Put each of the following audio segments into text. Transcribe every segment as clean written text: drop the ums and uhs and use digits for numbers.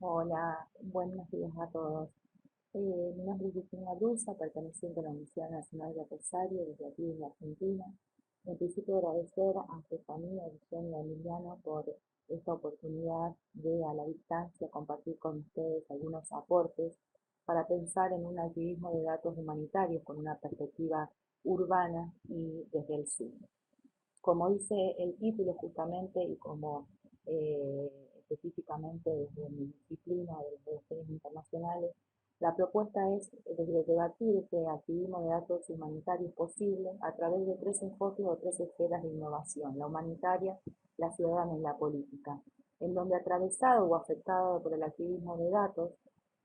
Hola, buenos días a todos. Mi nombre es Cristina Luza, perteneciente a la Universidad Nacional de Rosario, desde aquí en Argentina. En principio agradecer a Estefanía, Guillén y a Emiliano por esta oportunidad de a la distancia compartir con ustedes algunos aportes para pensar en un activismo de datos humanitarios con una perspectiva urbana y desde el sur. Como dice el título justamente y como eh, específicamente desde mi disciplina de las relaciones internacionales, la propuesta es de debatir este activismo de datos humanitarios posible a través de tres enfoques o tres esferas de innovación: la humanitaria, la ciudadana y la política, en donde atravesado o afectado por el activismo de datos,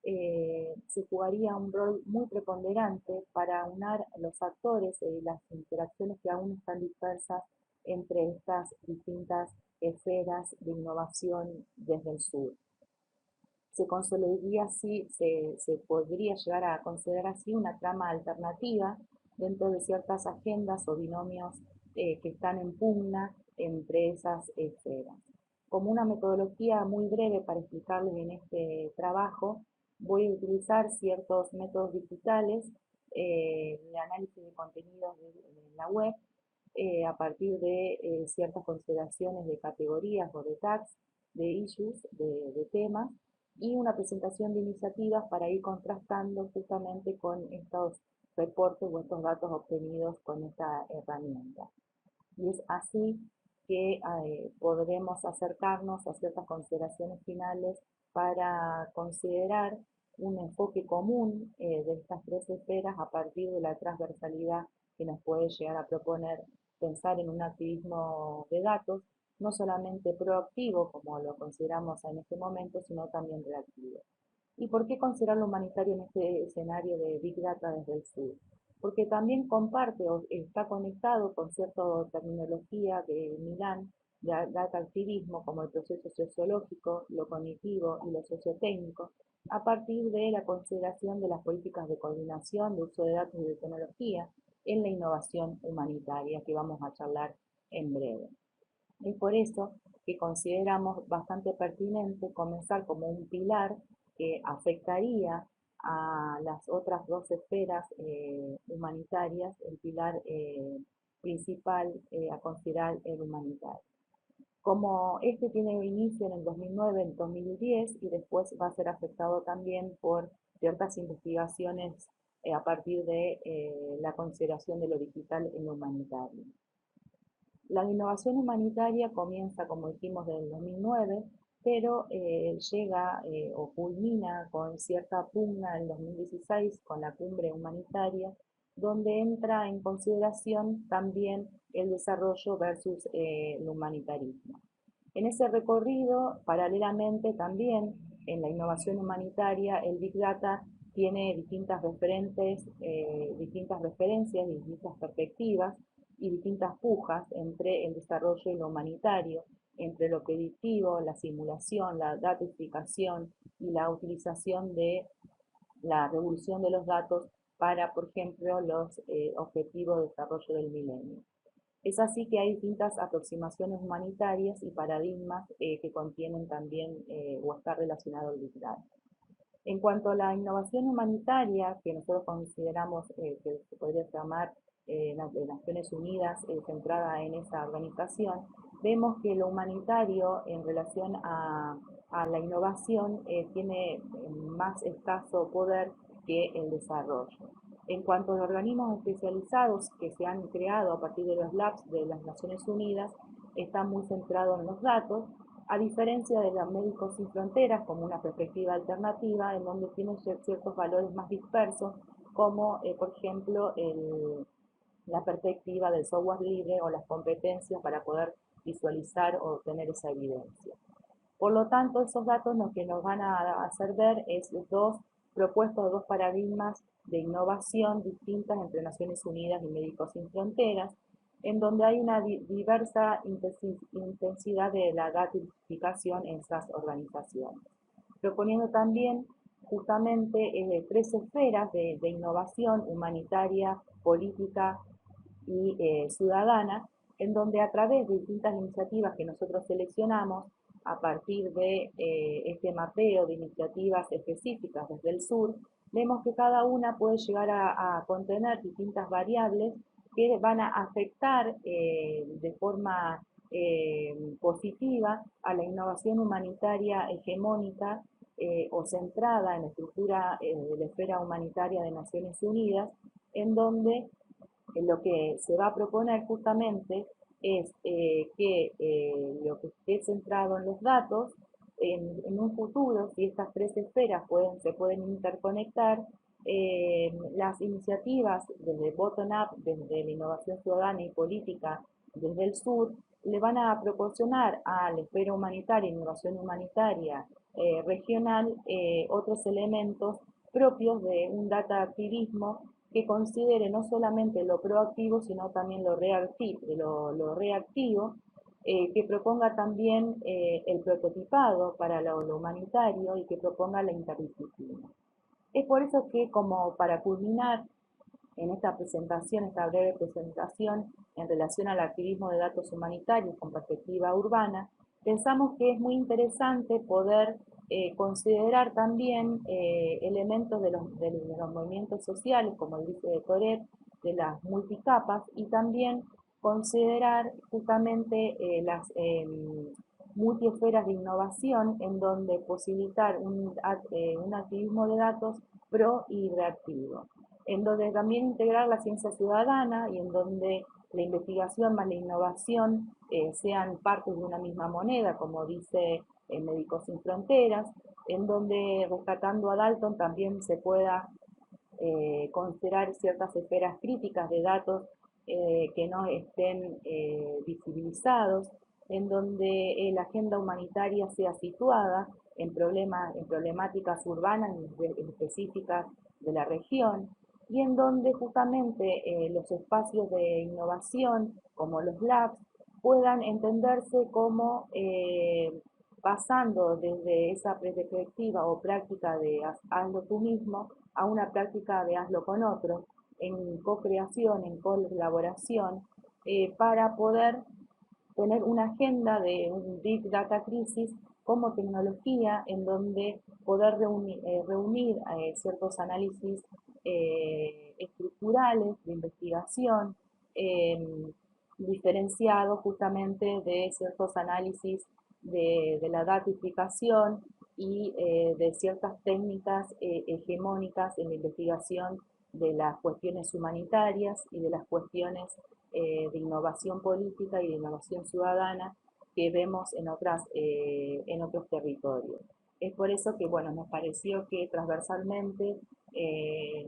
se jugaría un rol muy preponderante para unar los actores y las interacciones que aún están dispersas entre estas distintas esferas de innovación desde el sur. Se consolidaría así, se podría llegar a considerar así una trama alternativa dentro de ciertas agendas o binomios que están en pugna entre esas esferas. Como una metodología muy breve para explicarles en este trabajo, voy a utilizar ciertos métodos digitales de análisis de contenidos de la web a partir de ciertas consideraciones de categorías o de tags, de issues, de temas, y una presentación de iniciativas para ir contrastando justamente con estos reportes o estos datos obtenidos con esta herramienta. Y es así que podremos acercarnos a ciertas consideraciones finales para considerar un enfoque común de estas tres esferas a partir de la transversalidad que nos puede llegar a proponer pensar en un activismo de datos, no solamente proactivo, como lo consideramos en este momento, sino también reactivo. ¿Y por qué considerar lo humanitario en este escenario de Big Data desde el sur? Porque también comparte o está conectado con cierta terminología de Milán, de data activismo, como el proceso sociológico, lo cognitivo y lo sociotécnico, a partir de la consideración de las políticas de coordinación, de uso de datos y de tecnología en la innovación humanitaria, que vamos a charlar en breve. Es por eso que consideramos bastante pertinente comenzar como un pilar que afectaría a las otras dos esferas humanitarias, el pilar principal a considerar el humanitario. Como este tiene inicio en el 2009, en 2010, y después va a ser afectado también por ciertas investigaciones a partir de la consideración de lo digital en lo humanitario. La innovación humanitaria comienza, como dijimos, desde el 2009, pero llega o culmina con cierta pugna en 2016 con la cumbre humanitaria, donde entra en consideración también el desarrollo versus el humanitarismo. En ese recorrido, paralelamente también en la innovación humanitaria, el Big Data tiene distintas referencias, distintas perspectivas y distintas pujas entre el desarrollo y lo humanitario, entre lo predictivo, la simulación, la datificación y la utilización de la revolución de los datos para, por ejemplo, los objetivos de desarrollo del milenio. Es así que hay distintas aproximaciones humanitarias y paradigmas que contienen también o está relacionado al Big Data. En cuanto a la innovación humanitaria, que nosotros consideramos que se podría llamar de Naciones Unidas centrada en esa organización, vemos que lo humanitario en relación a la innovación tiene más escaso poder que el desarrollo. En cuanto a los organismos especializados que se han creado a partir de los labs de las Naciones Unidas, están muy centrados en los datos, a diferencia de los Médicos Sin Fronteras como una perspectiva alternativa en donde tienen ciertos valores más dispersos, como por ejemplo la perspectiva del software libre o las competencias para poder visualizar o obtener esa evidencia. Por lo tanto, esos datos lo que nos van a hacer ver es dos paradigmas de innovación distintas entre Naciones Unidas y Médicos Sin Fronteras, en donde hay una diversa intensidad de la datificación en esas organizaciones, proponiendo también justamente tres esferas de innovación humanitaria, política y ciudadana, en donde a través de distintas iniciativas que nosotros seleccionamos, a partir de este mapeo de iniciativas específicas desde el sur, vemos que cada una puede llegar a contener distintas variables que van a afectar de forma positiva a la innovación humanitaria hegemónica o centrada en la estructura de la esfera humanitaria de Naciones Unidas, en donde lo que se va a proponer justamente es que lo que esté centrado en los datos, en un futuro, si estas tres esferas se pueden interconectar, las iniciativas desde bottom-up, desde la innovación ciudadana y política desde el sur, le van a proporcionar a la esfera humanitaria, innovación humanitaria regional, otros elementos propios de un data activismo que considere no solamente lo proactivo, sino también lo reactivo, que proponga también el prototipado para lo humanitario y que proponga la interdisciplina. Es por eso que, como para culminar en esta presentación, esta breve presentación en relación al activismo de datos humanitarios con perspectiva urbana, pensamos que es muy interesante poder considerar también elementos de los movimientos sociales, como el dice de Toret, de las multicapas, y también considerar justamente las multiesferas de innovación en donde posibilitar un activismo de datos pro y reactivo, en donde también integrar la ciencia ciudadana y en donde la investigación más la innovación sean partes de una misma moneda, como dice Médicos Sin Fronteras, en donde rescatando a Dalton también se pueda considerar ciertas esferas críticas de datos que no estén visibilizados, en donde la agenda humanitaria sea situada en problemáticas urbanas específicas de la región, y en donde justamente los espacios de innovación, como los labs, puedan entenderse como pasando desde esa perspectiva o práctica de hazlo tú mismo a una práctica de hazlo con otro, en co-creación, en colaboración, para poder tener una agenda de un Big Data Crisis como tecnología en donde poder reunir ciertos análisis estructurales de investigación diferenciados justamente de ciertos análisis de la datificación y de ciertas técnicas hegemónicas en la investigación de las cuestiones humanitarias y de las cuestiones de innovación política y de innovación ciudadana que vemos en otros territorios. Es por eso que, bueno, nos pareció que transversalmente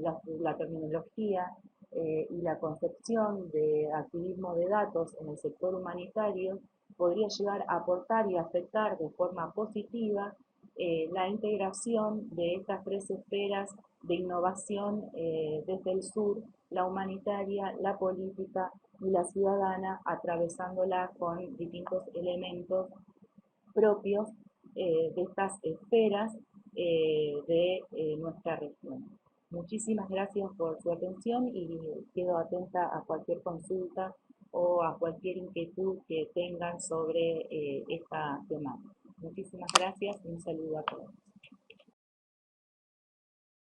la terminología y la concepción de activismo de datos en el sector humanitario podría llegar a aportar y afectar de forma positiva la integración de estas tres esferas de innovación desde el sur, la humanitaria, la política y la ciudadana, atravesándola con distintos elementos propios de estas esferas de nuestra región. Muchísimas gracias por su atención y quedo atenta a cualquier consulta o a cualquier inquietud que tengan sobre esta temática. Muchísimas gracias y un saludo a todos.